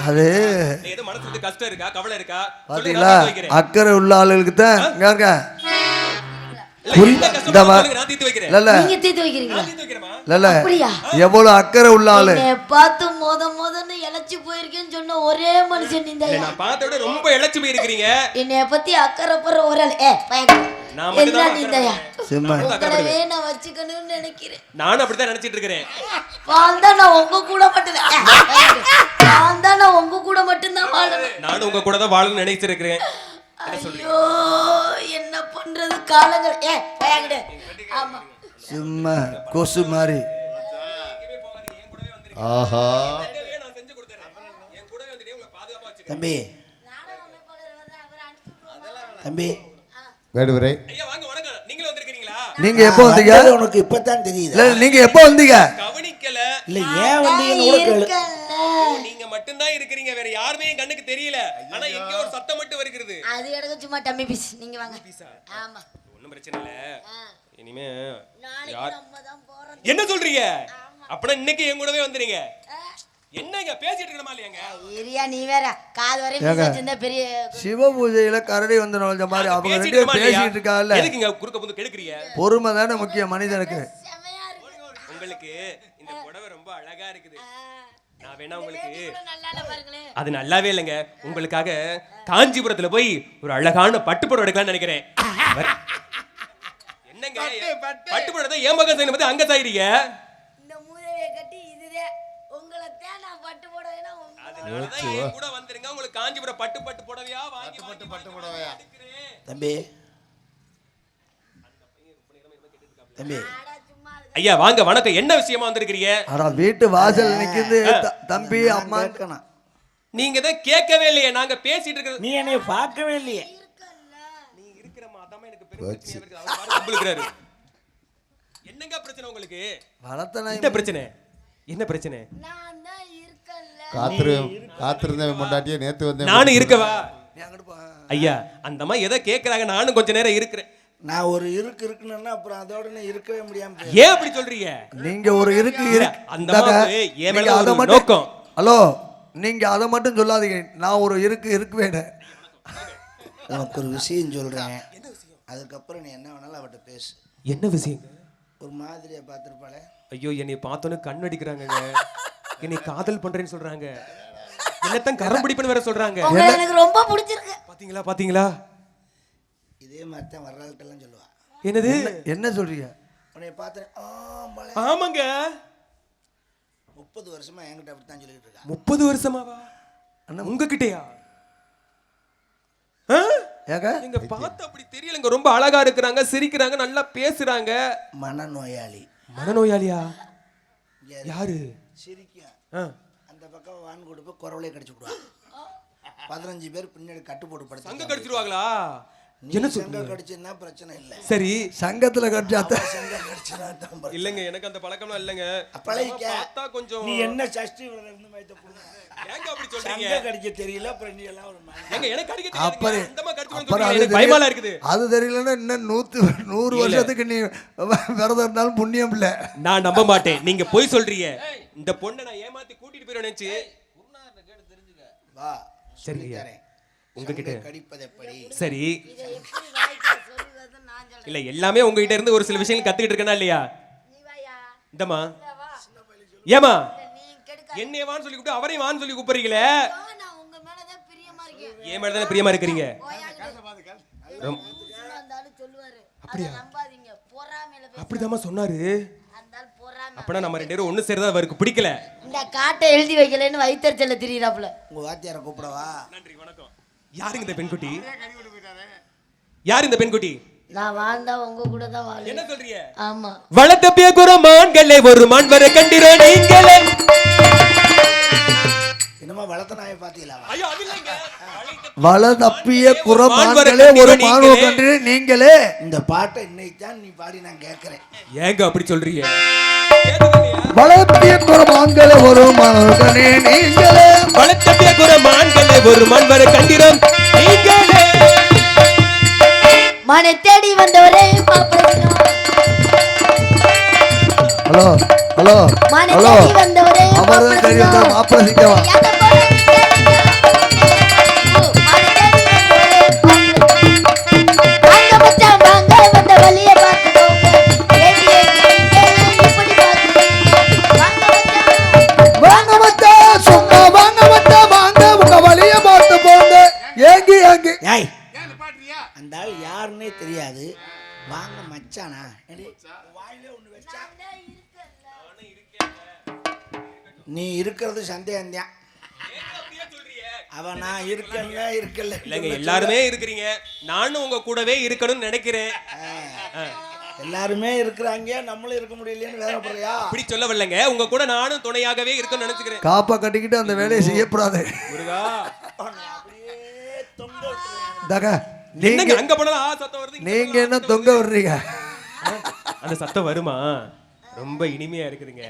அது ஏதோ மனசுல கஷ்டம் இருக்கா, கவலை இருக்கா? பாத்தீங்களா, அக்கறை உள்ள ஆளுகளுக்கு தான் இங்க எவ்வளவு அக்கறை உள்ள ஆளு பார்த்து மொதன்னு இழைச்சு போயிருக்கேன்னு சொன்ன ஒரே மனுஷன் நீங்க. நான் பார்த்த விட ரொம்ப இழைச்சு போயிருக்கீங்க. என்னைய பத்தி அக்கறை போற ஒரு ஆள் வச்சுக்கணும்னு நினைக்கிறேன். நானும் அப்படித்தான் நினைச்சிட்டு இருக்கிறேன். நான் உங்க கூட மட்டும்தான் வாழணும். நானும் உங்க கூட தான் வாழணும்னு நினைச்சிருக்கிறேன். ஐயோ என்ன பண்றது காலங்கள். ஆமா சும்மா கொசு மாதிரி. ஆஹா தம்பி தம்பி வேடுவரே, நீங்க எப்போ வந்தீங்க? உனக்கு இப்பதான் தெரியுது. இல்ல நீங்க எப்போ வந்தீங்க? கவனிக்கல. இல்ல ஏன் வந்தீங்கன்னு கூட கேளு. நீங்க மட்டும் தான் இருக்கீங்க, வேற யாருமே என் கண்ணுக்கு தெரியல. ஆனா எங்க ஒரு சத்தம் மட்டும் வருகிறது. அது எடுக்க சும்மா டம்மி பீஸ். நீங்க வாங்க. ஆமா ஒண்ணும் பிரச்சனை இல்ல. இனிமே நாளைக்கு நம்ம தான் போறோம். என்ன சொல்றீங்க? அப்பனா இன்னைக்கு என் கூடவே வந்துறீங்க. என்னங்க பேசிட்டு இருக்கமா இல்லையாங்க? ஏரியா நீ வேற காது வரை பேசிட்டு பெரிய சிவ பூஜையில கரடி வந்து நுழைஞ்ச மாதிரி அவங்க ரெண்டு பேரும் பேசிட்டு இருக்காங்கல்ல. எதுக்குங்க குறுக்க வந்து கெடுக்குறீங்க? பொறுமை தானே முக்கியம் மனிதனுக்கு. உங்களுக்கு இந்த புடவை ரொம்ப அழகா இருக்குது. நான் வேணா உங்களுக்கு அது நல்லாவே இல்லைங்க. உங்களுக்காக காஞ்சிபுரத்துல போய் ஒரு அழகான பட்டு புடவை எடுக்கலாம்னு நினைக்கிறேன். என்னங்க பட்டு புடவை தான் ஏன் மகன் செய்யணும் அங்க சாயிறீங்க. இந்த மூதேவியை கட்டி இதுதே உங்களை தான் நான் பட்டு புடவைனா அதனாலதான் என் கூட வந்துருங்க. உங்களுக்கு காஞ்சிபுரம் பட்டு புடவையா வாங்கி பட்டு புடவையா தம்பி தம்பி ஐயா வாங்க வணக்கம். என்ன விஷயமா வந்திருக்கீங்க? அட வீட்டு வாசல் நிக்குது தம்பி அம்மா. நீங்க தான் கேட்கவே இல்லையே. நாங்க பேசிட்டு இருக்கிறது. நீ என்னைய பார்க்கவே இல்லையே. நீ இருக்கிறமா அதாம எனக்கு பெருமையா இருக்கு. அவர் பாரு கம்பளுக்குறாரு. என்னங்க பிரச்சனை உங்களுக்கு? வளத்தன என்ன பிரச்சனை? என்ன பிரச்சனை? நான் தான் இருக்கல்ல. காத்திருந்த முண்டாட்டியே நேத்து வந்து நானும் இருக்கவா? ஐயா அந்த மாதிரி எதை கேக்குறாங்க. நானும் கொஞ்ச நேரம் இருக்கிறேன். நான் ஒரு இருக்குன்னா அப்புறம் அதோட இருக்கவே முடியாம. ஏன் அப்படி சொல்றீங்க? நீங்க ஒரு இருக்கு அந்த மாதிரி ஏன் மேல ஒரு நோக்கம். ஹலோ நீங்க அதை மட்டும் சொல்லாதீங்க. நான் ஒரு இருக்குவேன். உனக்கு ஒரு விஷயம் சொல்றேன். அதுக்கப்புறம் நீ என்ன வேணாலும் அவட்ட பேசு. என்ன விஷயம்? ஒரு மாதிரியா பார்த்திருப்பாளே. ஐயோ என்னை பார்த்தோன்னு கண் அடிக்கிறாங்க. என்னை காதல் பண்றேன்னு சொல்றாங்க. என்னத்தான் கரம் பிடிப்புன்னு வேற சொல்றாங்க. எனக்கு ரொம்ப பிடிச்சிருக்கு. பாத்தீங்களா? இதே மாதிரி தான் வரலாறுட்டெல்லாம் சொல்லுவா. என்னது? என்ன சொல்றீங்க? உன்னை பார்த்தேன். ஆமாங்க 30 வருஷமா என்கிட்ட அப்படித்தான் சொல்லிட்டு இருக்கா. 30 வருஷமாவா? உங்ககிட்டயா? எங்க பார்த்து அப்படி தெரியலங்க. ரொம்ப அழகா இருக்கிறாங்க, சிரிக்கிறாங்க, நல்லா பேசுறாங்க. மனநோயாளியா? யாரு? சிரிக்கும் அந்த பக்கம் வான் கொடுப்பு குறவளே கடிச்சு விடுவா. 15 பேர் பின்னாடி கட்டு போட்டு படுத்து சங்க கடிச்சிருவாங்களா? என்ன சங்க கடிச்சா பிரச்சனை இல்ல. சரி சங்கத்துல கடிச்சாத சங்க கடிச்சா இல்லங்க. எனக்கு அந்த பழக்கம்லாம் இல்லங்க. பார்த்தா கொஞ்சம் நீ என்ன சஷ்டி விரதம் இருந்து மைத்த புடுங்க. ஏங்க அப்படி சொல்றீங்க? சங்க கடிக்க தெரியல அப்புறம் நீ எல்லாம் ஒரு ஏங்க எனக்கு கடிக்க தெரியல. அந்தமா கடிச்சு எனக்கு பயமால இருக்குது. அது தெரியலன்னா இன்னும் 100 வருஷத்துக்கு நீ விரதம் இருந்தாலும் புண்ணியம் இல்ல. நான் நம்ப மாட்டேன். நீங்க போய் சொல்றீங்க. இந்த பொண்ணை நான் ஏமாத்தி கூட்டிட்டு போய் நினைச்சு குருநாதனை கேட்டு தெரிஞ்சுக்க. வா சரிங்க. உங்ககிட்ட கடிப்பது எப்படி? சரி இல்ல எல்லாமே உங்ககிட்ட இருந்து ஒரு சில விஷயங்கள் கத்துக்கிட்டு இருக்கேனா இல்லையா? இந்தமா ஏமா என்னைய வான்னு சொல்லி கூப்பிட்டு அவரையும் வான்னு சொல்லி கூப்பிடுறீங்களே. ஏன் மேல தானே பிரியமா இருக்கிறீங்க. அப்படிதாம்மா சொன்னாரு. அப்பனா நம்ம ரெண்டு பேரும் ஒண்ணு சேர்றதா அவருக்கு பிடிக்கல. இந்த காட்டை எழுதி வைக்கலன்னு வைத்தறிச்சல திரியறாப்ல. உங்க வாத்தியார கூப்பிடவா? நன்றி வணக்கம். யாருங்க இந்த பெண்குட்டி? யார் இந்த பெண்குட்டி? நான் வாழ்ந்தா உங்க கூட தான் வாழ. என்ன சொல்றீங்க? ஆமா. வளத்தப்பிய குரமான்களே ஒரு மான்வரை கண்டிரோ நீங்களே. என்னமா வளத்த நாயை பாத்தீங்களா? ஐயோ அது இல்லங்க. வளதப்பிய குரமான்களே ஒரு மான்வரை கண்டிரோ நீங்களே. இந்த பாட்டை இன்னைக்கு தான் நீ பாடி நான் கேக்குறேன். ஏங்க அப்படி சொல்றீங்க? வளத்தப்பிய குரமான்களே ஒரு மான்வரை கண்டிரோ நீங்களே. வளத்தப்பிய குரமான்களே ஒரு மான்வரை கண்டிரோ நீங்களே. மனை தேடி வந்தவரே பாப்பரசிங்க. ஹலோ மனை தேடி வந்தவரே அவர்தான் தெரியும் மாப்பிள்ளை சிங்கவா. வாங்க மச்சானா ஏடி, வாயிலே ஒண்ணு வச்சா நீ இருக்கிறது சந்தேகம்தான். அவன் நான் இருக்கல இல்லைங்க, எல்லாருமே இருக்கிறீங்க, நானும் உங்க கூடவே இருக்கணும்னு நினைக்கிறேன். எல்லாருமே இருக்கிறாங்க, நம்மளும் இருக்க முடியலையேன்னு வேதனைப்படுறியா? அப்படி சொல்ல வரலங்க, உங்க கூட நானும் துணையாகவே இருக்கணும்னு நினைச்சுக்கிறேன். காப்பா கட்டிக்கிட்டு அந்த வேலையை செய்யக்கூடாது. முருகா, அப்படியே தொங்க விட்டுருவேன். தக என்னங்க அங்க போனாலும் சத்தம் வருது, நீங்க என்ன தொங்க விடுறீங்க? அந்த சத்தம் வருமா? ரொம்ப இனிமையா இருக்குதுங்க.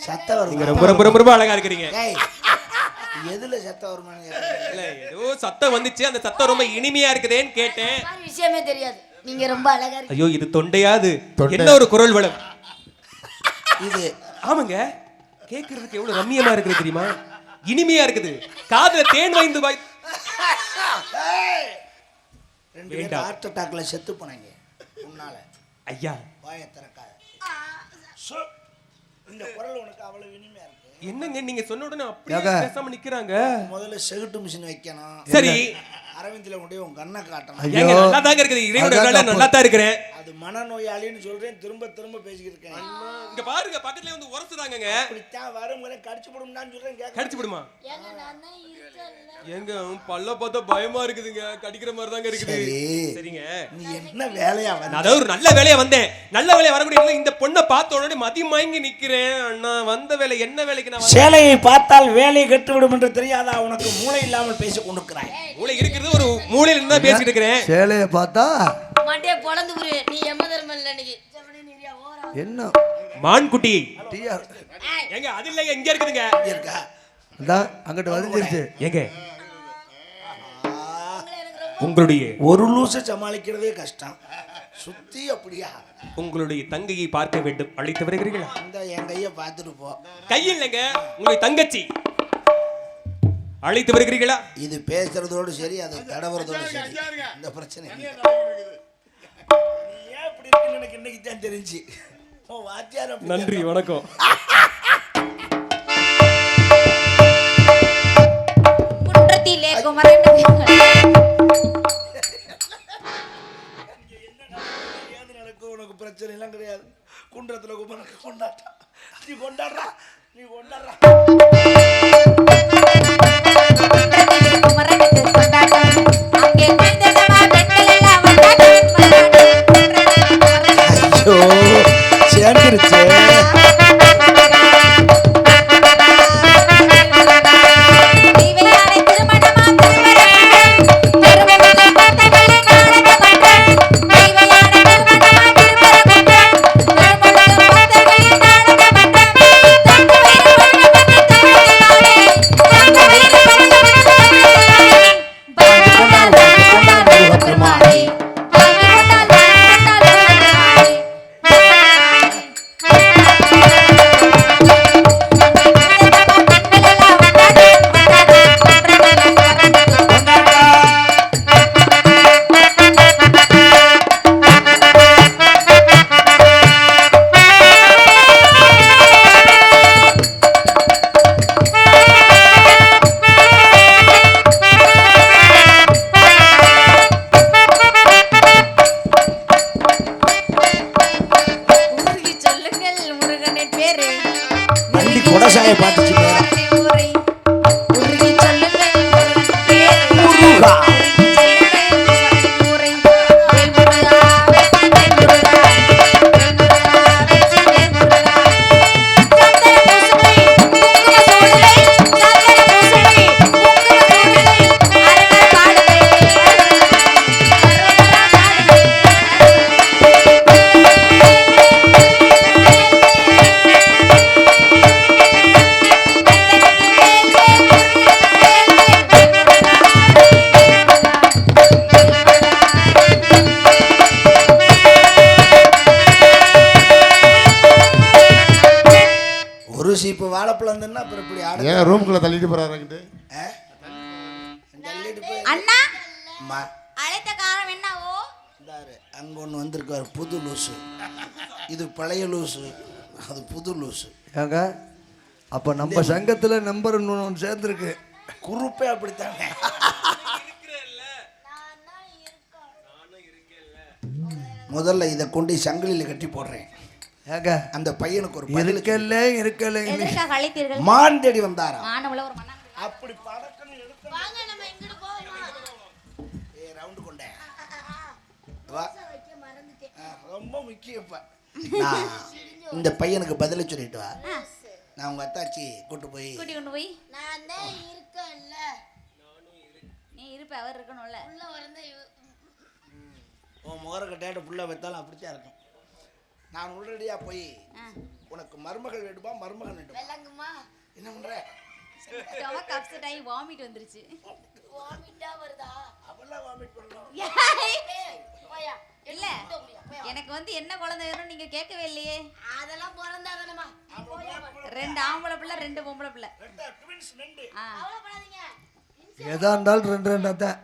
சத்தம் நீங்க வரும். ரொம்ப ரொம்ப ரொம்ப ரொம்ப அழகா இருக்கிறீங்க. எதுல சத்தம் வருமானு இல்ல, ஏதோ சத்தம் வந்துச்சு, அந்த சத்தம் ரொம்ப இனிமையா இருக்குதேன்னு கேட்டேன். விஷயமே தெரியாது, நீங்க ரொம்ப அழகா இருக்கு. ஐயோ, இது தொண்டையாது, என்ன ஒரு குரல் வளம் இது. ஆமாங்க, கேக்குறதுக்கு எவ்வளவு ரம்மியமா இருக்குது தெரியுமா? இனிமையா இருக்குது, காதுல தேன் வாய்ந்து வாய். 2 பேரும் ஹார்ட் அட்டாக்ல செத்து போனாங்க உன்னால. ஐயா, வாயை திறக்காத. இந்த குரல் உனக்கு அவ்வளவு இனிமையா இருக்கு. என்னங்க நீங்க சொன்ன உடனே அப்படியே பேசாம நிக்கிறாங்க. முதல்ல செகுட்டு மிஷின் வைக்கணும். சரி, அரவிந்தில கொண்டு உன் கண்ணை காட்டணும். ஏங்க, நல்லா தாங்க இருக்குது, இறைவனுடைய நல்லா தான் இருக்கிறேன். அது மனநோயாளின்னு சொல்றேன், திரும்ப திரும்ப பேசிக்கிட்டு இருக்கேன். இங்க பாருங்க, பக்கத்துலயே வந்து உரசுறாங்கங்க. அப்படித்தான் வரும் முறை கடிச்சு போடும்னான்னு சொல்றேன். கேட்க கடிச்சு விடுமா? ஏங்க நான் தான் இருக்கேன்ல. ஏங்க பல்ல பார்த்தா பயமா இருக்குதுங்க, கடிக்கிற மாதிரி தாங்க இருக்குது. சரிங்க, நீ என்ன வேலையா வந்த? நான் அதாவது ஒரு நல்ல வேலையா வந்தேன். நல்ல வேலையா வரக்கூடிய இந்த பொண்ணை பார்த்த உடனே மதிமயங்கி நிக்கிறேன். அண்ணா, வந்த வேலை என்ன வேலைக்கு நான் சேலையை பார்த்தால் வேலையை கட்டுவிடும் என்று தெரியாதா உனக்கு? மூளை இல்லாமல் பேசிக் கொண்டிருக்கிறாய். மூளை இருக்கிறது ஒரு மூளையில இருந்தா பேசிட்டு இருக்கிறேன். சேலைய பார்த்தா மாட்டே பொளந்து புரு, நீ எம்ம தர்மம் இல்ல இன்னைக்கு. என்ன மான்குட்டி டிஆர் ஏங்க, அது இல்லைங்க, இங்க இருக்குதுங்க. இருக்கா? அதான் அங்கிட்டு வந்துருச்சு. ஏங்க, உங்களுடைய ஒரு லூசை சமாளிக்கிறதே கஷ்டம், சுத்தி அப்படியா? உங்களுடைய தங்கையை பார்க்க வேண்டும், அழைத்து வருகிறீர்களா? இந்த என் கையை பார்த்துட்டு போ. கையில் இல்லைங்க, உங்களுடைய தங்கச்சி அழைத்து வருகிறீர்களா? இது பேசுறதோடு சரி, அது தடவுறதோடு சரி, இந்த பிரச்சனை இல்லை. நீ ஏன் இப்படி இருக்குன்னு எனக்கு இன்னைக்கு தான் தெரிஞ்சு. வாத்தியார் அப்படி நன்றி, வணக்கம். குன்றத்திலே குமரன் நடக்கும். உனக்கு பிரச்சனை எல்லாம் கிடையாது. குன்றத்துல குமரனுக்கு கொண்டாட்டா. நீ கொண்டாடுறா, நீ கொண்டாடுறா. குமரனுக்கு கொண்டாட்டம், அங்கே வந்ததமா பெண்கள் எல்லாம் கொண்டாட்டம் கொண்டாட்டம். ஐயோ, சேர்ந்துருச்சே. கொடசாயை பார்த்துச்சு. இப்போ வாழைப்பழம் வந்தா அப்புறம் இப்படி ஆட ஏன் ரூமுக்குள்ள தள்ளிட்டு போறாருங்கிட்டு தள்ளிட்டு போய் அண்ணா அம்மா அழைத்த காரணம் என்னவோ இந்தாரு அங்க ஒன்று வந்திருக்காரு புது லூசு. இது பழைய லூசு, அது புது லூசு. ஏங்க அப்போ நம்ம சங்கத்தில் நம்பர் ஒன்று சேர்ந்துருக்கு. குரூப்பே அப்படித்தாங்க. முதல்ல இதை கொண்டு சங்கிலியில் கட்டி போடுறேன். ஏங்க அந்த பையனுக்கு ஒரு பதில் இருக்கல எதற்காக அழைத்தீர்கள்? மான் தேடி வந்தாரா? மானவுல ஒரு மண்ணா. அப்படி படக்கன்னு எடுத்து வாங்க நம்ம எங்கட போவோமா? ரவுண்ட் கொண்டேன். வா. வைக்க மறந்துட்டேன். ரொம்ப முக்கியம் இப்ப. நான் இந்த பையனுக்கு பதில சொல்லிட்டு வா. நான் உங்க அத்தாச்சி கூட்டி கொண்டு போய் நான் தான் இருக்கேன்ல. நீ இருப்ப அவர் இருக்கணும்ல. உள்ள வரந்த உன் முகர கட்டையாட்ட புள்ள வைத்தாலும் அப்படித்தான் இருக்கும். நான் உடனடியா போய் உனக்கு மருமகள் வேண்டுமா மருமகன் வேண்டுமா? வெள்ளங்குமா என்ன பண்ற? ஸ்டொமக் அப்செட் ஆகி வாமிட் வந்துருச்சு. வாமிட்டா வருதா? அவெல்லாம் வாமிட் பண்ணணும். போயா. இல்ல எனக்கு வந்து என்ன குழந்தை வேணும் நீங்க கேட்கவே இல்லையே. அதெல்லாம் பிறந்தாதானமா. ரெண்டு ஆம்பளை பிள்ளை ரெண்டு பொம்பளை பிள்ளை. ரெண்டு ட்வின்ஸ் ரெண்டு. அவளப்படாதீங்க. எதா இருந்தாலும் ரெண்டு தான்